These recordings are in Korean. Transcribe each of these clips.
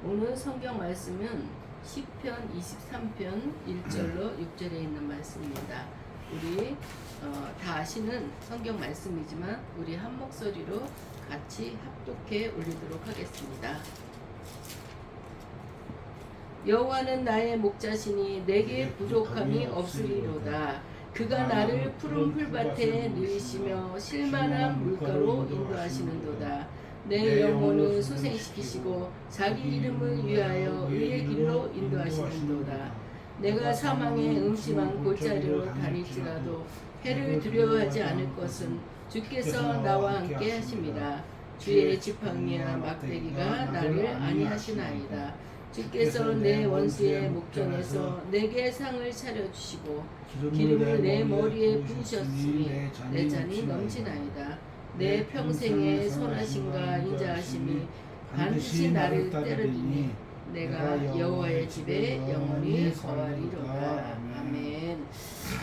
오늘 성경 말씀은 시편 23편 1절로 6절에 있는 말씀입니다. 우리 다 아시는 성경 말씀이지만 우리 한 목소리로 같이 합독해 올리도록 하겠습니다. 여호와는 나의 목자시니 내게 부족함이 없으리로다. 그가 나를 푸른 풀밭에 누이시며 실만한 물가로 인도하시는도다. 내 영혼을 소생시키시고 자기 이름을 위하여 의의 길로 인도하시는도다. 내가 사망의 음침한 골짜기로 다닐지라도 해를 두려워하지 않을 것은 주께서 나와 함께 하심이라. 주의 지팡이와 막대기가 나를 안위하시나이다. 주께서 내 원수의 목전에서 내게 상을 차려주시고 기름을 내 머리에 부으셨으니 내 잔이 넘치나이다. 내 평생의 선하심과 인자하심이 반드시 나를 따르리니 내가 여호와의 집에 영원히 거하리로다. 아멘.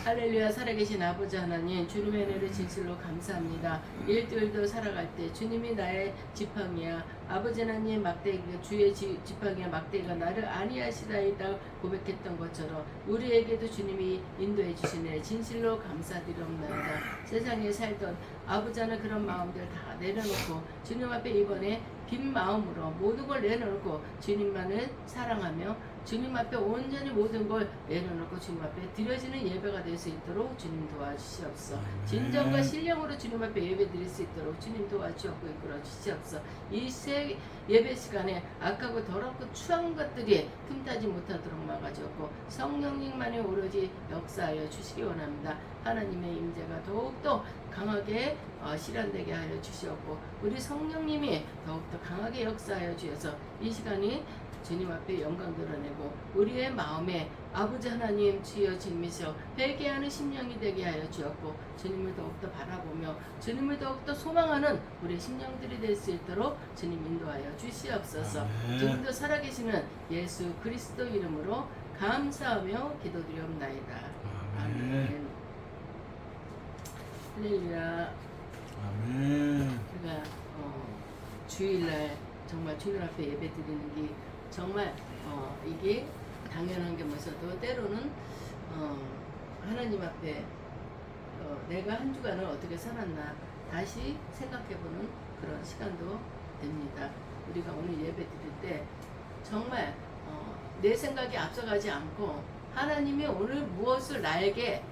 할렐루야. 살아계신 아버지 하나님, 주님의 은혜를 진실로 감사합니다. 일주일도 살아갈 때 주님이 나의 지팡이야, 아버지 하나님 막대기가, 주의 지팡이야 막대기가 나를 안위하시다이다 고백했던 것처럼 우리에게도 주님이 인도해 주시네 진실로 감사드리옵나이다. 세상에 살던 아버지 하나 그런 마음들 다 내려놓고 주님 앞에 이번에 빈 마음으로 모든 걸 내려놓고 주님만을 사랑하며 주님 앞에 온전히 모든 걸 내려놓고 주님 앞에 드려지는 예배가 될 수 있도록 주님 도와주시옵소서. 진정과 신령으로 주님 앞에 예배 드릴 수 있도록 주님 도와주옵고 이끌어 주시옵소서. 이 새 예배 시간에 악하고 더럽고 추한 것들이 틈타지 못하도록 막아주옵고 성령님만이 오로지 역사하여 주시기 원합니다. 하나님의 임재가 더욱더 강하게 실현되게 하여 주시옵고 우리 성령님이 더욱더 강하게 역사하여 주셔서 이 시간이 주님 앞에 영광 드러내고 우리의 마음에 아버지 하나님 주여 주님이시여 회개하는 심령이 되게 하여 주었고 주님을 더욱더 바라보며 주님을 더욱더 소망하는 우리의 심령들이 될 수 있도록 주님 인도하여 주시옵소서. 지금도 살아계시는 예수 그리스도 이름으로 감사하며 기도드리옵나이다. 아멘. 할렐루야. 아멘. 우리가 주일날 정말 주님 앞에 예배 드리는 게 정말 이게 당연한 게면서도 때로는 하나님 앞에 내가 한 주간을 어떻게 살았나 다시 생각해보는 그런 시간도 됩니다. 우리가 오늘 예배 드릴 때 정말 내 생각이 앞서가지 않고 하나님이 오늘 무엇을 나에게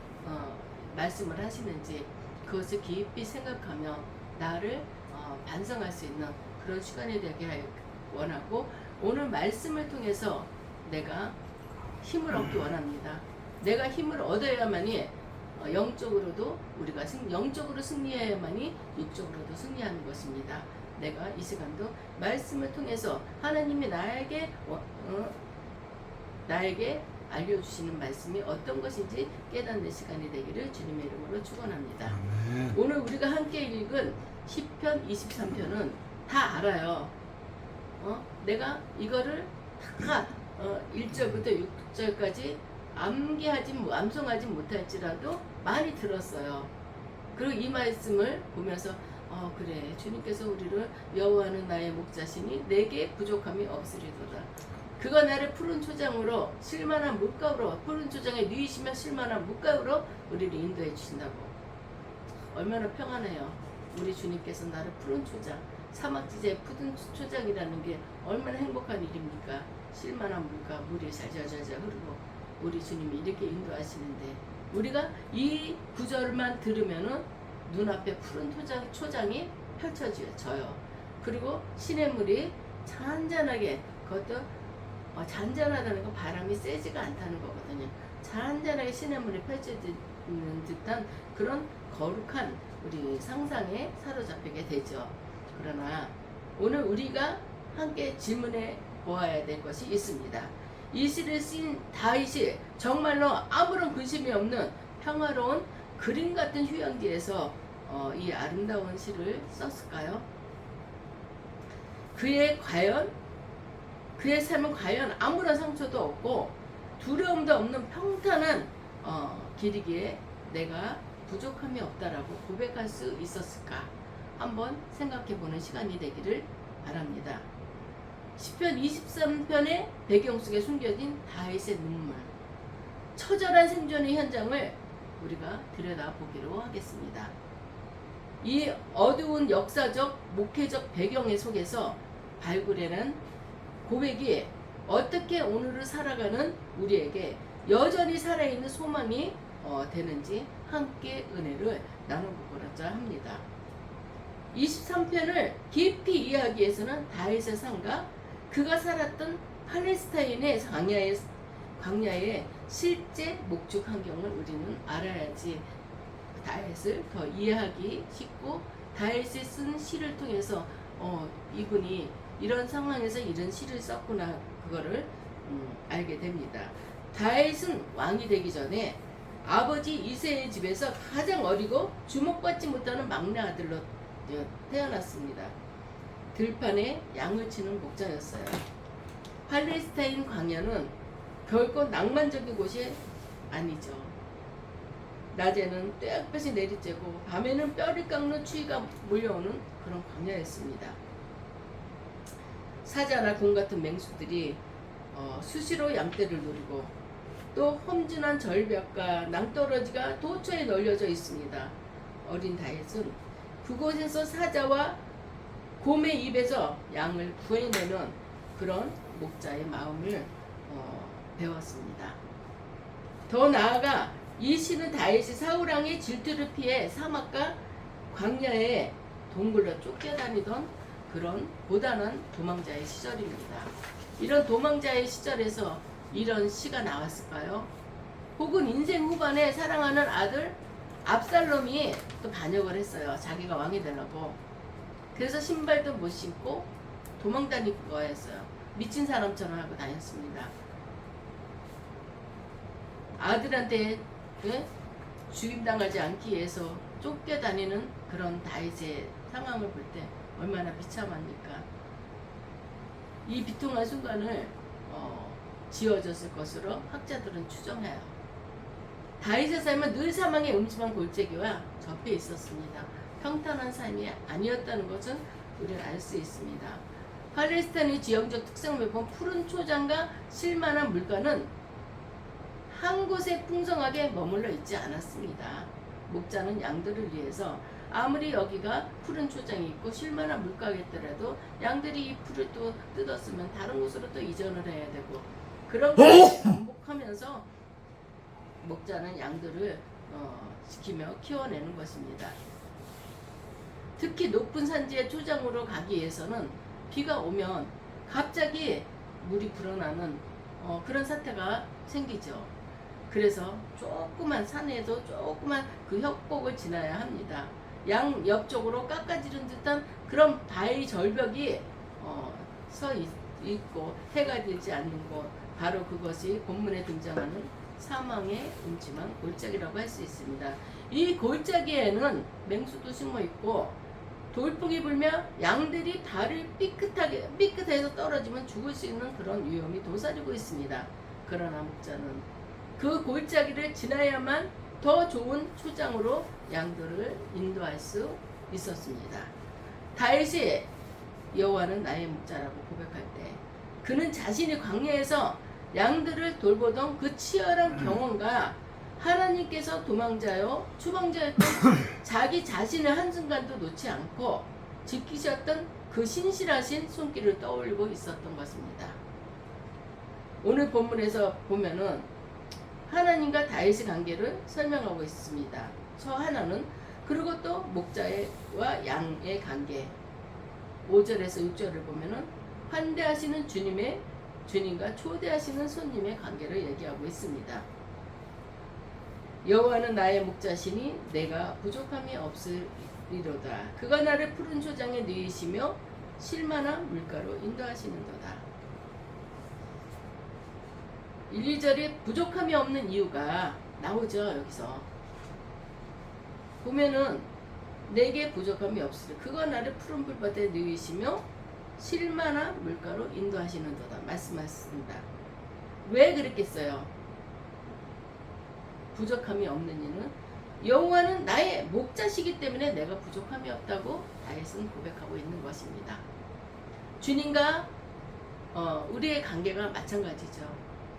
말씀을 하시는지 그것을 깊이 생각하며 나를 반성할 수 있는 그런 시간이 되게 원하고 오늘 말씀을 통해서 내가 힘을 얻기 원합니다. 내가 힘을 얻어야만이 영적으로도 우리가 영적으로 승리해야만이 육적으로도 승리하는 것입니다. 내가 이 시간도 말씀을 통해서 하나님이 나에게 알려주시는 말씀이 어떤 것인지 깨닫는 시간이 되기를 주님의 이름으로 축원합니다. 오늘 우리가 함께 읽은 시편 23편은 다 알아요. 내가 이거를 다 1절부터 6절까지 암송하지 못할지라도 많이 들었어요. 그리고 이 말씀을 보면서 그래 주님께서 우리를 여호와는 나의 목자시니 내게 부족함이 없으리로다. 그가 나를 푸른 초장으로 실만한 물가로 푸른 초장에 누이시며 실만한 물가로 우리를 인도해 주신다고. 얼마나 평안해요. 우리 주님께서 나를 푸른 초장 사막지대의 푸른 초장이라는 게 얼마나 행복한 일입니까? 실만한 물가 물이 잘잘잘잘 흐르고 우리 주님이 이렇게 인도하시는데 우리가 이 구절만 들으면은 눈앞에 푸른 초장이 펼쳐져요. 그리고 시냇물이 잔잔하게 그것도 잔잔하다는 건 바람이 세지가 않다는 거거든요. 잔잔하게 시냇물이 펼쳐지는 듯한 그런 거룩한 우리 상상에 사로잡히게 되죠. 그러나 오늘 우리가 함께 질문해 보아야 될 것이 있습니다. 이 시를 쓴 다윗이 정말로 아무런 근심이 없는 평화로운 그림 같은 휴양지에서 이 아름다운 시를 썼을까요? 그의 삶은 과연 아무런 상처도 없고 두려움도 없는 평탄한 길이기에 내가 부족함이 없다라고 고백할 수 있었을까? 한번 생각해보는 시간이 되기를 바랍니다. 시편 23편의 배경 속에 숨겨진 다윗의 눈물, 처절한 생존의 현장을 우리가 들여다보기로 하겠습니다. 이 어두운 역사적, 목회적 배경의 속에서 발굴해낸 고백이 어떻게 오늘을 살아가는 우리에게 여전히 살아있는 소망이 되는지 함께 은혜를 나눠보고자 합니다. 23편을 깊이 이해하기 위해서는 다윗의 삶과 그가 살았던 팔레스타인의 광야의 실제 목축 환경을 우리는 알아야지 다윗을 더 이해하기 쉽고, 다윗이 쓴 시를 통해서 이분이 이런 상황에서 이런 시를 썼구나, 그거를 알게 됩니다. 다윗은 왕이 되기 전에 아버지 이새의 집에서 가장 어리고 주목받지 못하는 막내 아들로 태어났습니다. 들판에 양을 치는 목자였어요. 팔레스타인 광야는 결코 낭만적인 곳이 아니죠. 낮에는 떼약볕이 내리쬐고 밤에는 뼈를 깎는 추위가 몰려오는 그런 광야였습니다. 사자나 곰 같은 맹수들이 수시로 양떼를 노리고, 또 험준한 절벽과 낭떠러지가 도처에 널려져 있습니다. 어린 다윗은 그곳에서 사자와 곰의 입에서 양을 구해내는 그런 목자의 마음을 배웠습니다. 더 나아가 이 시는 다윗이 사울왕의 질투를 피해 사막과 광야에 동굴로 쫓겨다니던 그런 고단한 도망자의 시절입니다. 이런 도망자의 시절에서 이런 시가 나왔을까요? 혹은 인생 후반에 사랑하는 아들 압살롬이 또 반역을 했어요. 자기가 왕이 되려고. 그래서 신발도 못 신고 도망 다니고 거였어요. 미친 사람처럼 하고 다녔습니다. 아들한테 죽임당하지 않기 위해서 쫓겨다니는 그런 다윗의 상황을 볼 때 얼마나 비참합니까? 이 비통한 순간을 지어졌을 것으로 학자들은 추정해요. 다윗의 삶은 늘 사망의 음침한 골짜기와 접해 있었습니다. 평탄한 삶이 아니었다는 것은 우리는 알 수 있습니다. 팔레스타인의 지형적 특성을 본 푸른 초장과 실만한 물가는 한 곳에 풍성하게 머물러 있지 않았습니다. 목자는 양들을 위해서 아무리 여기가 푸른 초장이 있고 쉴만한 물가겠더라도 양들이 이 풀을 또 뜯었으면 다른 곳으로 또 이전을 해야 되고, 그런 것을 반복하면서 목자는 양들을 지키며 키워내는 것입니다. 특히 높은 산지의 초장으로 가기 위해서는 비가 오면 갑자기 물이 불어나는 그런 사태가 생기죠. 그래서 조그만 산에도 조그만 그 협곡을 지나야 합니다. 양 옆쪽으로 깎아지른 듯한 그런 바위 절벽이 서 있고 해가 되지 않는 곳, 바로 그것이 본문에 등장하는 사망의 음침한 골짜기라고 할 수 있습니다. 이 골짜기에는 맹수도 숨어 있고, 돌풍이 불며 양들이 발을 삐끗해서 떨어지면 죽을 수 있는 그런 위험이 도사리고 있습니다. 그러나 목자는 그 골짜기를 지나야만 더 좋은 초장으로 양들을 인도할 수 있었습니다. 다윗이 여호와는 나의 목자라고 고백할 때 그는 자신이 광야에서 양들을 돌보던 그 치열한 경험과 하나님께서 도망자요 추방자였던 자기 자신을 한순간도 놓지 않고 지키셨던 그 신실하신 손길을 떠올리고 있었던 것입니다. 오늘 본문에서 보면은 하나님과 다윗의 관계를 설명하고 있습니다. 저 하나는 그리고 또 목자와 양의 관계, 5절에서 6절을 보면은 환대하시는 주님과 초대하시는 손님의 관계를 얘기하고 있습니다. 여호와는 나의 목자시니 내가 부족함이 없으리로다. 그가 나를 푸른 초장에 누이시며 쉴만한 물가로 인도하시는도다. 1, 2절에 부족함이 없는 이유가 나오죠. 여기서 보면은 내게 부족함이 없으리 그가 나를 푸른 풀밭에 누이시며 쉴만한 물가로 인도하시는도다 말씀하셨습니다. 왜 그랬겠어요? 부족함이 없는 이는 여호와는 나의 목자시기 때문에 내가 부족함이 없다고 다윗은 고백하고 있는 것입니다. 주님과 우리의 관계가 마찬가지죠.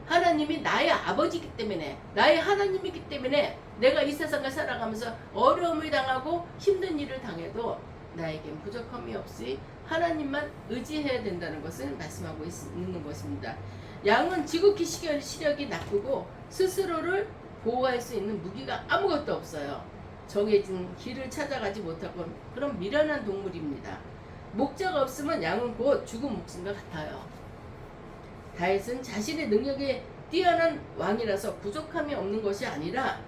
하나님이 나의 아버지이기 때문에, 나의 하나님이기 때문에 내가 이 세상을 살아가면서 어려움을 당하고 힘든 일을 당해도 나에겐 부족함이 없이 하나님만 의지해야 된다는 것을 말씀하고 있는 것입니다. 양은 지극히 시력이 나쁘고 스스로를 보호할 수 있는 무기가 아무것도 없어요. 정해진 길을 찾아가지 못하고 그런 미련한 동물입니다. 목자가 없으면 양은 곧 죽은 목숨과 같아요. 다윗은 자신의 능력에 뛰어난 왕이라서 부족함이 없는 것이 아니라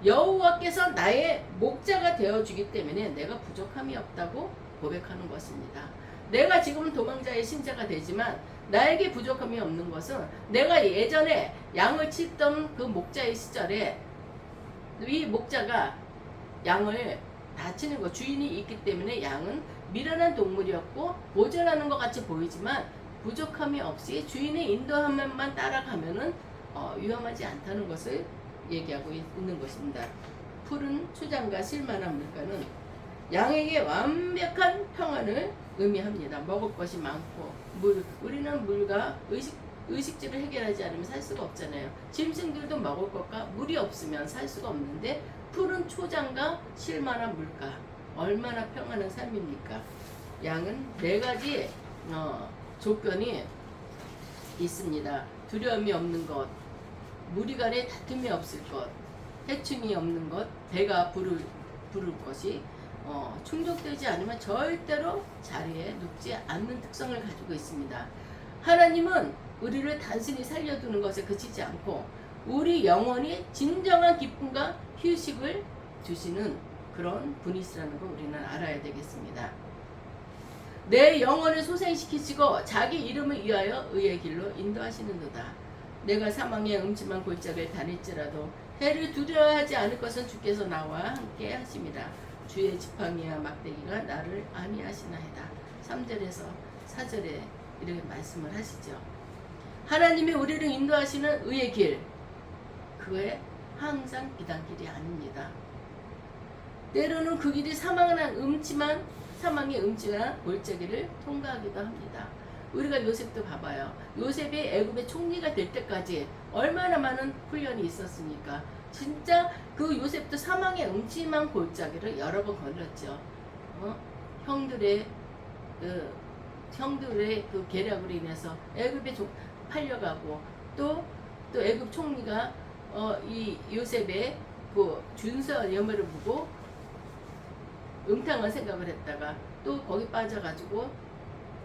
여호와께서 나의 목자가 되어주기 때문에 내가 부족함이 없다고 고백하는 것입니다. 내가 지금 도망자의 신자가 되지만 나에게 부족함이 없는 것은 내가 예전에 양을 치던 그 목자의 시절에 이 목자가 양을 다치는 것, 주인이 있기 때문에 양은 미련한 동물이었고 보존하는 것 같이 보이지만 부족함이 없이 주인의 인도함만 따라가면은 위험하지 않다는 것을 얘기하고 있는 것입니다. 푸른 초장과 실만한 물가는 양에게 완벽한 평안을 의미합니다. 먹을 것이 많고 우리는 물과 의식주를 해결하지 않으면 살 수가 없잖아요. 짐승들도 먹을 것과 물이 없으면 살 수가 없는데 푸른 초장과 실만한 물가, 얼마나 평안한 삶입니까? 양은 4가지 조건이 있습니다. 두려움이 없는 것, 무리간에 다툼이 없을 것, 해충이 없는 것, 배가 부를 것이 충족되지 않으면 절대로 자리에 눕지 않는 특성을 가지고 있습니다. 하나님은 우리를 단순히 살려두는 것에 그치지 않고 우리 영혼이 진정한 기쁨과 휴식을 주시는 그런 분이시라는 걸 우리는 알아야 되겠습니다. 내 영혼을 소생시키시고 자기 이름을 위하여 의의 길로 인도하시는도다. 내가 사망의 음침한 골짜기를 다닐지라도 해를 두려워하지 않을 것은 주께서 나와 함께 하심이라. 주의 지팡이와 막대기가 나를 안위하시나이다. 3절에서 4절에 이렇게 말씀을 하시죠. 하나님이 우리를 인도하시는 의의 길, 그게 항상 비단길이 아닙니다. 때로는 그 길이 사망의 음침한 골짜기를 통과하기도 합니다. 우리가 요셉도 봐봐요. 요셉이 애굽의 총리가 될 때까지 얼마나 많은 훈련이 있었습니까? 진짜 그 요셉도 사망의 음침한 골짜기를 여러 번 걸렸죠. 형들의 그 계략으로 인해서 애굽에 팔려가고 또 애굽 총리가 이 요셉의 그 준서 염을 보고 응탕한 생각을 했다가 또 거기 빠져가지고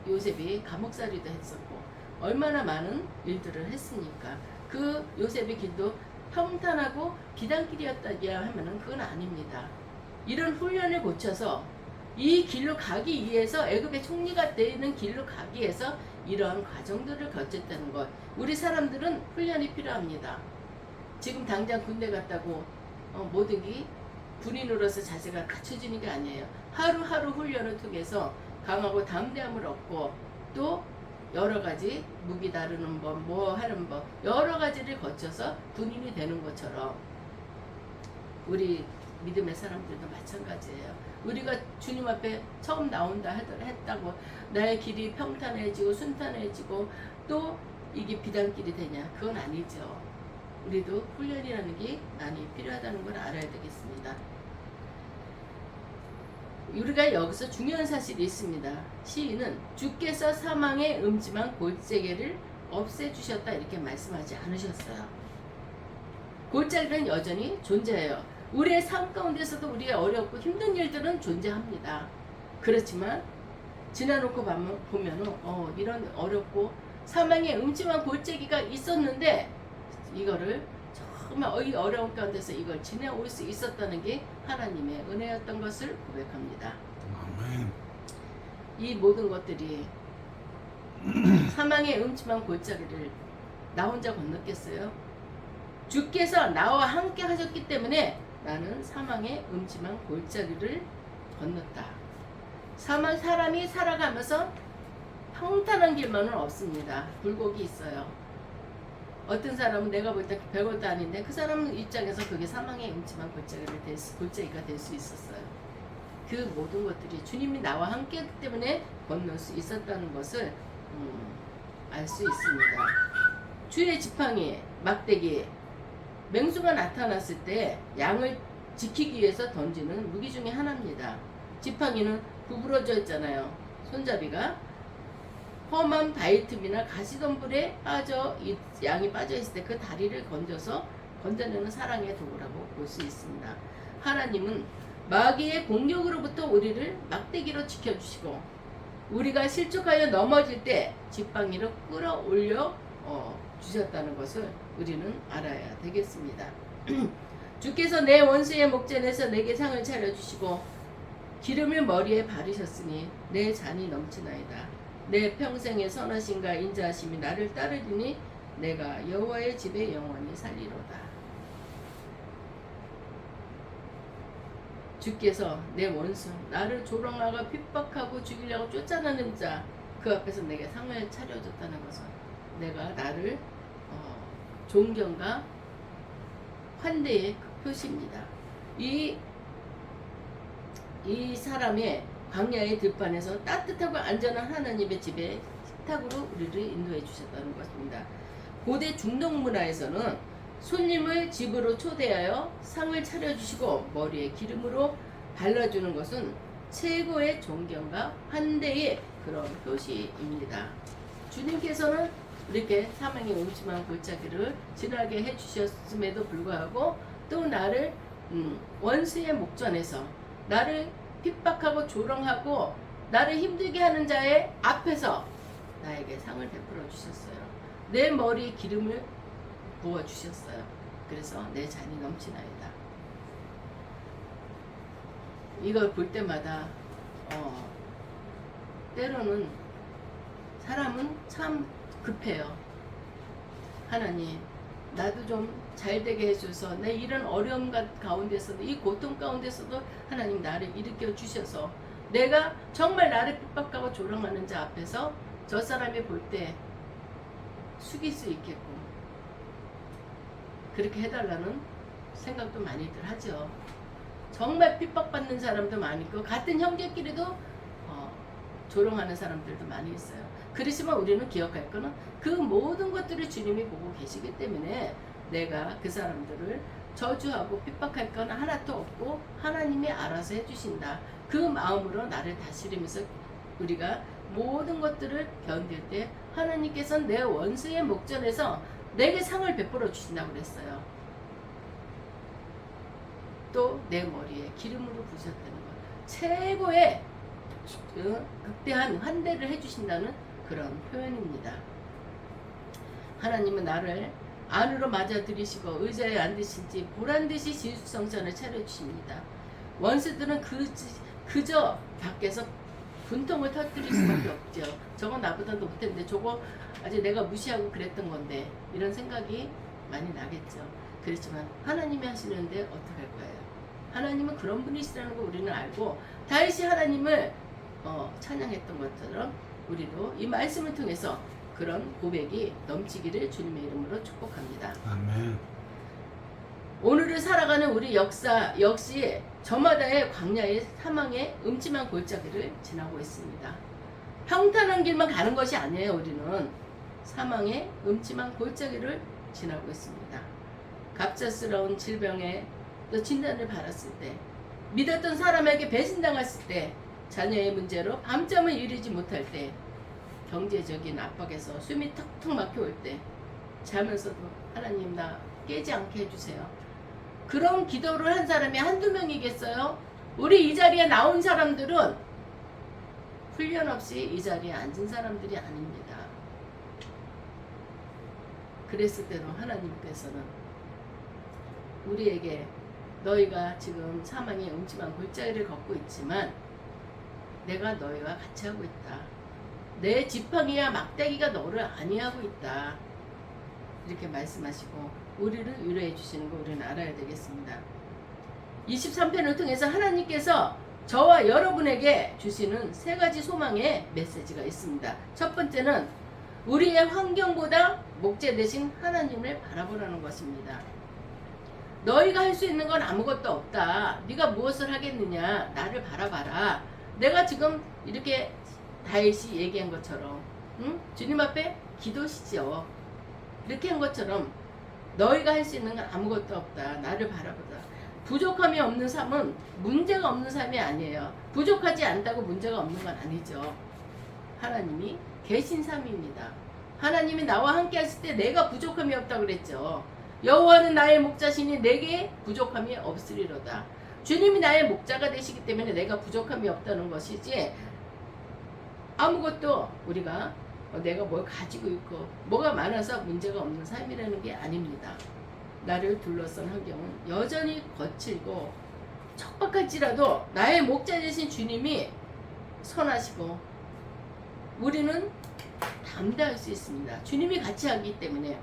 요셉이 감옥살이도 했었고 얼마나 많은 일들을 했습니까? 그 요셉의 길도 평탄하고 비단길이었다고 하면은 그건 아닙니다. 이런 훈련을 거쳐서 이 길로 가기 위해서 애굽의 총리가 되는 길로 가기 위해서 이러한 과정들을 거쳤다는 것. 우리 사람들은 훈련이 필요합니다. 지금 당장 군대 갔다고 모든 게 군인으로서 자세가 갖춰지는 게 아니에요. 하루하루 훈련을 통해서 강하고 담대함을 얻고 또 여러 가지 무기 다루는 법, 뭐 하는 법 여러 가지를 거쳐서 군인이 되는 것처럼 우리 믿음의 사람들도 마찬가지예요. 우리가 주님 앞에 처음 나온다 했다고 나의 길이 평탄해지고 순탄해지고 또 이게 비단길이 되냐? 그건 아니죠. 우리도 훈련이라는 게 많이 필요하다는 걸 알아야 되겠습니다. 우리가 여기서 중요한 사실이 있습니다. 시인은 주께서 사망의 음침한 골짜기를 없애주셨다 이렇게 말씀하지 않으셨어요. 골짜기는 여전히 존재해요. 우리의 삶 가운데서도 우리의 어렵고 힘든 일들은 존재합니다. 그렇지만 지나놓고 보면은 이런 어렵고 사망의 음침한 골짜기가 있었는데 이거를 정말 이 어려운 가운데서 이걸 지내올 수 있었다는 게 하나님의 은혜였던 것을 고백합니다. 아멘. 이 모든 것들이 사망의 음침한 골짜기를 나 혼자 건넜겠어요? 주께서 나와 함께 하셨기 때문에 나는 사망의 음침한 골짜기를 건넜다. 사람이 살아가면서 평탄한 길만은 없습니다. 굴곡이 있어요. 어떤 사람은 내가 볼 때 별것도 아닌데 그 사람 입장에서 그게 사망의 음침한 골짜기가 될 수 있었어요. 그 모든 것들이 주님이 나와 함께 했기 때문에 건널 수 있었다는 것을 알 수 있습니다. 주의 지팡이, 막대기, 맹수가 나타났을 때 양을 지키기 위해서 던지는 무기 중에 하나입니다. 지팡이는 구부러져 있잖아요. 손잡이가 험한 바위틈이나 가시덤불에 양이 빠져 있을 때 그 다리를 건져내는 사랑의 도구라고 볼 수 있습니다. 하나님은 마귀의 공격으로부터 우리를 막대기로 지켜주시고 우리가 실족하여 넘어질 때 지팡이로 끌어올려 주셨다는 것을 우리는 알아야 되겠습니다. 주께서 내 원수의 목전에서 내게 상을 차려주시고 기름을 머리에 바르셨으니 내 잔이 넘치나이다. 내 평생의 선하심과 인자하심이 나를 따르리니 내가 여호와의 집에 영원히 살리로다. 주께서 내 원수 나를 조롱하고 핍박하고 죽이려고 쫓아내는 자 그 앞에서 내게 상을 차려줬다는 것은 내가 나를 존경과 환대의 표시입니다. 이 사람의 광야의 들판에서 따뜻하고 안전한 하나님의 집에 식탁으로 우리를 인도해 주셨다는 것입니다. 고대 중동 문화에서는 손님을 집으로 초대하여 상을 차려주시고 머리에 기름으로 발라주는 것은 최고의 존경과 환대의 그런 표시입니다. 주님께서는 이렇게 사망의 음침한 골짜기를 지나게 해주셨음에도 불구하고 또 나를 원수의 목전에서 나를 핍박하고 조롱하고 나를 힘들게 하는 자의 앞에서 나에게 상을 베풀어 주셨어요. 내 머리에 기름을 부어 주셨어요. 그래서 내 잔이 넘치나이다. 이걸 볼 때마다 때로는 사람은 참 급해요. 하나님 나도 좀 잘되게 해줘서 내 이런 어려움 가운데서도 이 고통 가운데서도 하나님 나를 일으켜 주셔서 내가 정말 나를 핍박하고 조롱하는 자 앞에서 저 사람이 볼 때 숙일 수 있겠고 그렇게 해달라는 생각도 많이들 하죠. 정말 핍박받는 사람도 많이 있고 같은 형제끼리도 조롱하는 사람들도 많이 있어요. 그렇지만 우리는 기억할 거는 그 모든 것들을 주님이 보고 계시기 때문에 내가 그 사람들을 저주하고 핍박할 건 하나도 없고 하나님이 알아서 해주신다. 그 마음으로 나를 다스리면서 우리가 모든 것들을 견딜 때 하나님께서는 내 원수의 목전에서 내게 상을 베풀어 주신다고 그랬어요. 또 내 머리에 기름으로 부으셨다는 것. 최고의 극대한 환대를 해주신다는 그런 표현입니다. 하나님은 나를 안으로 맞아들이시고 의자에 앉으신지 보란듯이 지수성전을 차려주십니다. 원수들은 그저 밖에서 분통을 터뜨릴 수밖에 없죠. 저건 나보다도 못했는데 저거 아직 내가 무시하고 그랬던 건데 이런 생각이 많이 나겠죠. 그렇지만 하나님이 하시는데 어떡할 거예요. 하나님은 그런 분이시라는 거 우리는 알고 다윗이 하나님을 찬양했던 것처럼 우리도 이 말씀을 통해서 그런 고백이 넘치기를 주님의 이름으로 축복합니다. 아멘. 오늘을 살아가는 우리 역사 역시 저마다의 광야의 사망의 음침한 골짜기를 지나고 있습니다. 평탄한 길만 가는 것이 아니에요. 우리는 사망의 음침한 골짜기를 지나고 있습니다. 갑작스러운 질병에 또 진단을 받았을 때, 믿었던 사람에게 배신당했을 때, 자녀의 문제로 밤잠을 이루지 못할 때, 경제적인 압박에서 숨이 턱턱 막혀올 때, 자면서도 하나님 나 깨지 않게 해주세요. 그런 기도를 한 사람이 한두 명이겠어요? 우리 이 자리에 나온 사람들은 훈련 없이 이 자리에 앉은 사람들이 아닙니다. 그랬을 때도 하나님께서는 우리에게 너희가 지금 사망의 음침한 골짜기를 걷고 있지만 내가 너희와 같이 하고 있다. 내 지팡이와 막대기가 너를 안위하고 있다. 이렇게 말씀하시고 우리를 위로해 주시는 거 우리는 알아야 되겠습니다. 23편을 통해서 하나님께서 저와 여러분에게 주시는 세 가지 소망의 메시지가 있습니다. 첫 번째는 우리의 환경보다 목재 대신 하나님을 바라보라는 것입니다. 너희가 할 수 있는 건 아무것도 없다. 네가 무엇을 하겠느냐. 나를 바라봐라. 내가 지금 이렇게 다윗이 얘기한 것처럼 주님 앞에 기도시죠. 이렇게 한 것처럼 너희가 할 수 있는 건 아무것도 없다. 나를 바라보다. 부족함이 없는 삶은 문제가 없는 삶이 아니에요. 부족하지 않다고 문제가 없는 건 아니죠. 하나님이 계신 삶입니다. 하나님이 나와 함께 하실 때 내가 부족함이 없다고 그랬죠. 여호와는 나의 목자시니 내게 부족함이 없으리로다. 주님이 나의 목자가 되시기 때문에 내가 부족함이 없다는 것이지, 아무것도 우리가 내가 뭘 가지고 있고 뭐가 많아서 문제가 없는 삶이라는 게 아닙니다. 나를 둘러싼 환경은 여전히 거칠고 척박할지라도 나의 목자 되신 주님이 선하시고 우리는 담대할 수 있습니다. 주님이 같이 하기 때문에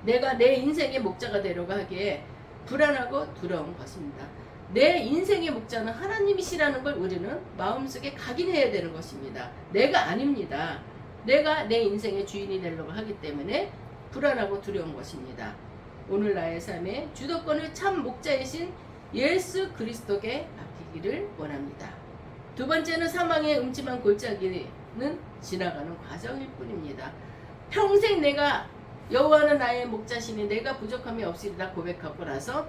내가 내 인생의 목자가 되려고 하기에 불안하고 두려운 것입니다. 내 인생의 목자는 하나님이시라는 걸 우리는 마음속에 각인해야 되는 것입니다. 내가 아닙니다. 내가 내 인생의 주인이 되려고 하기 때문에 불안하고 두려운 것입니다. 오늘 나의 삶에 주도권을 참 목자이신 예수 그리스도께 맡기기를 원합니다. 두 번째는 사망의 음침한 골짜기는 지나가는 과정일 뿐입니다. 평생 내가 여호와는 나의 목자시니 내가 부족함이 없으리라 고백하고 나서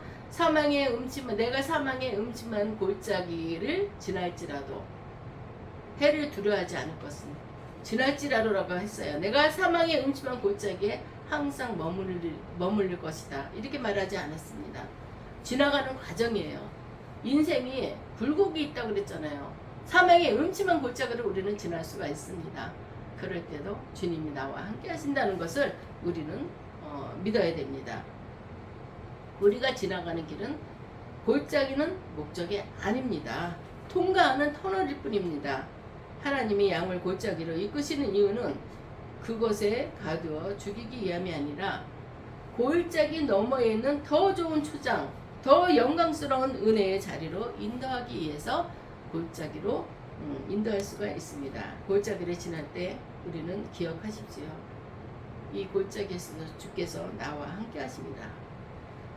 내가 사망의 음침한 골짜기를 지날지라도 해를 두려워하지 않을 것은 지날지라도라고 했어요. 내가 사망의 음침한 골짜기에 항상 머물릴 것이다. 이렇게 말하지 않았습니다. 지나가는 과정이에요. 인생이 굴곡이 있다고 그랬잖아요. 사망의 음침한 골짜기를 우리는 지날 수가 있습니다. 그럴 때도 주님이 나와 함께 하신다는 것을 우리는 믿어야 됩니다. 우리가 지나가는 길은 골짜기는 목적이 아닙니다. 통과하는 터널일 뿐입니다. 하나님이 양을 골짜기로 이끄시는 이유는 그곳에 가두어 죽이기 위함이 아니라 골짜기 너머에 있는 더 좋은 초장, 더 영광스러운 은혜의 자리로 인도하기 위해서 골짜기로 인도할 수가 있습니다. 골짜기를 지날 때 우리는 기억하십시오. 이 골짜기에서 주께서 나와 함께 하십니다.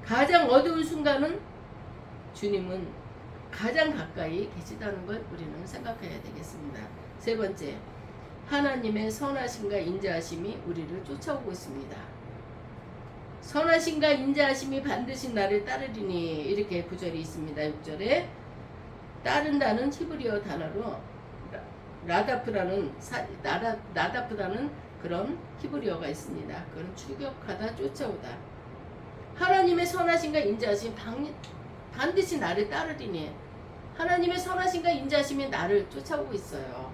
가장 어두운 순간은 주님은 가장 가까이 계시다는 걸 우리는 생각해야 되겠습니다. 세 번째, 하나님의 선하심과 인자하심이 우리를 쫓아오고 있습니다. 선하심과 인자하심이 반드시 나를 따르리니, 이렇게 구절이 있습니다. 6절에 따른다는 히브리어 단어로 라다프라는 그런 히브리어가 있습니다. 그건 추격하다, 쫓아오다. 하나님의 선하심과 인자하심이 반드시 나를 따르리니, 하나님의 선하심과 인자하심이 나를 쫓아오고 있어요.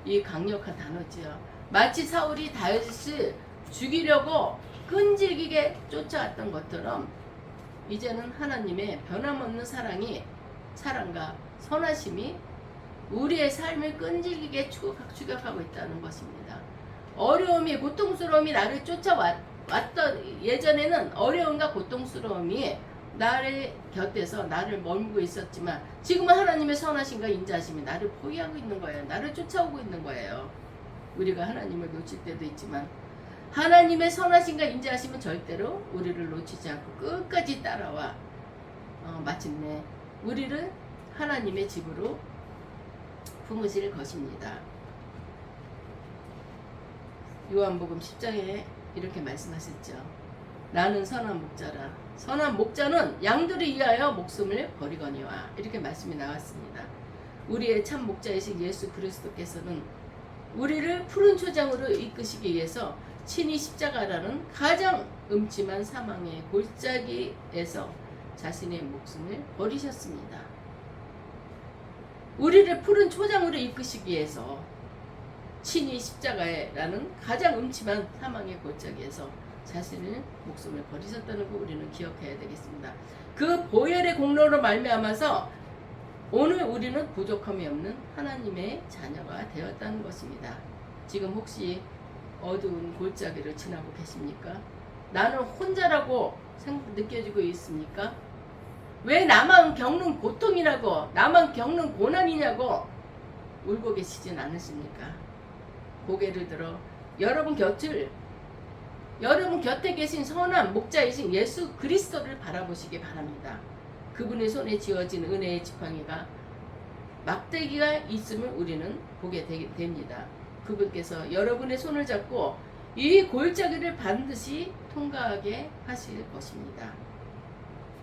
이 강력한 단어지요. 마치 사울이 다윗을 죽이려고 끈질기게 쫓아왔던 것처럼 이제는 하나님의 변함없는 사랑과 선하심이 우리의 삶을 끈질기게 추격하고 있다는 것입니다. 어려움이, 고통스러움이 나를 쫓아왔던, 예전에는 어려움과 고통스러움이 나를 곁에서 나를 머물고 있었지만 지금은 하나님의 선하심과 인자하심이 나를 포위하고 있는 거예요. 나를 쫓아오고 있는 거예요. 우리가 하나님을 놓칠 때도 있지만 하나님의 선하심과 인자하심은 절대로 우리를 놓치지 않고 끝까지 따라와 마침내 우리를 하나님의 집으로 품으실 것입니다. 요한복음 10장에 이렇게 말씀하셨죠. 나는 선한 목자라. 선한 목자는 양들을 위하여 목숨을 버리거니와. 이렇게 말씀이 나왔습니다. 우리의 참 목자이신 예수 그리스도께서는 우리를 푸른 초장으로 이끄시기 위해서 친히 십자가라는 가장 음침한 사망의 골짜기에서 자신의 목숨을 버리셨습니다. 우리를 푸른 초장으로 이끄시기 위해서 친히 십자가라는 가장 음침한 사망의 골짜기에서 자신의 목숨을 버리셨다는 거 우리는 기억해야 되겠습니다. 그 보혈의 공로로 말미암아서 오늘 우리는 부족함이 없는 하나님의 자녀가 되었다는 것입니다. 지금 혹시 어두운 골짜기를 지나고 계십니까? 나는 혼자라고 느껴지고 있습니까? 왜 나만 겪는 고통이라고, 나만 겪는 고난이냐고 울고 계시진 않으십니까? 고개를 들어 여러분 곁에 계신 선한 목자이신 예수 그리스도를 바라보시기 바랍니다. 그분의 손에 쥐어진 은혜의 지팡이가 막대기가 있음을 우리는 보게 됩니다. 그분께서 여러분의 손을 잡고 이 골짜기를 반드시 통과하게 하실 것입니다.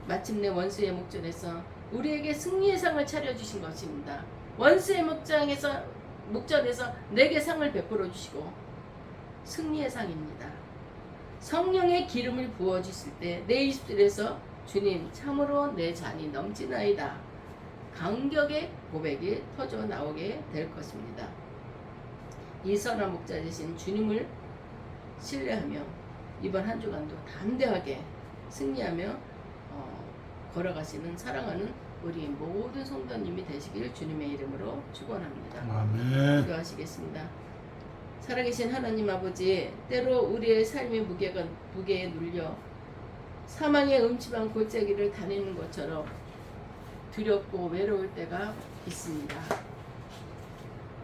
마침내 원수의 목전에서 우리에게 승리의 상을 차려주신 것입니다. 원수의 목전에서 내게 상을 베풀어 주시고 승리의 상입니다. 성령의 기름을 부어주실 때 내 입술에서 주님 참으로 내 잔이 넘치나이다 감격의 고백이 터져 나오게 될 것입니다. 이 선한 목자 되신 주님을 신뢰하며 이번 한 주간도 담대하게 승리하며 걸어가시는 사랑하는 우리 모든 성도님이 되시길 주님의 이름으로 축원합니다. 아멘. 기도하시겠습니다. 살아계신 하나님 아버지, 때로 우리의 삶의 무게에 눌려 사망의 음침한 골짜기를 다니는 것처럼 두렵고 외로울 때가 있습니다.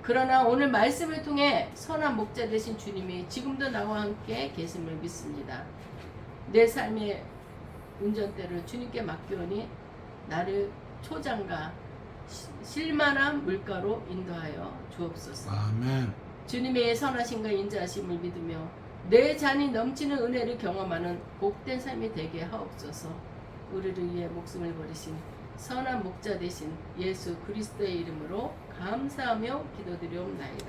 그러나 오늘 말씀을 통해 선한 목자 되신 주님이 지금도 나와 함께 계심을 믿습니다. 내 삶의 운전대를 주님께 맡기오니 나를 초장과 실만한 물가로 인도하여 주옵소서. 아멘. 주님의 선하심과 인자하심을 믿으며 내 잔이 넘치는 은혜를 경험하는 복된 삶이 되게 하옵소서. 우리를 위해 목숨을 버리신 선한 목자 되신 예수 그리스도의 이름으로 감사하며 기도드리옵나이다.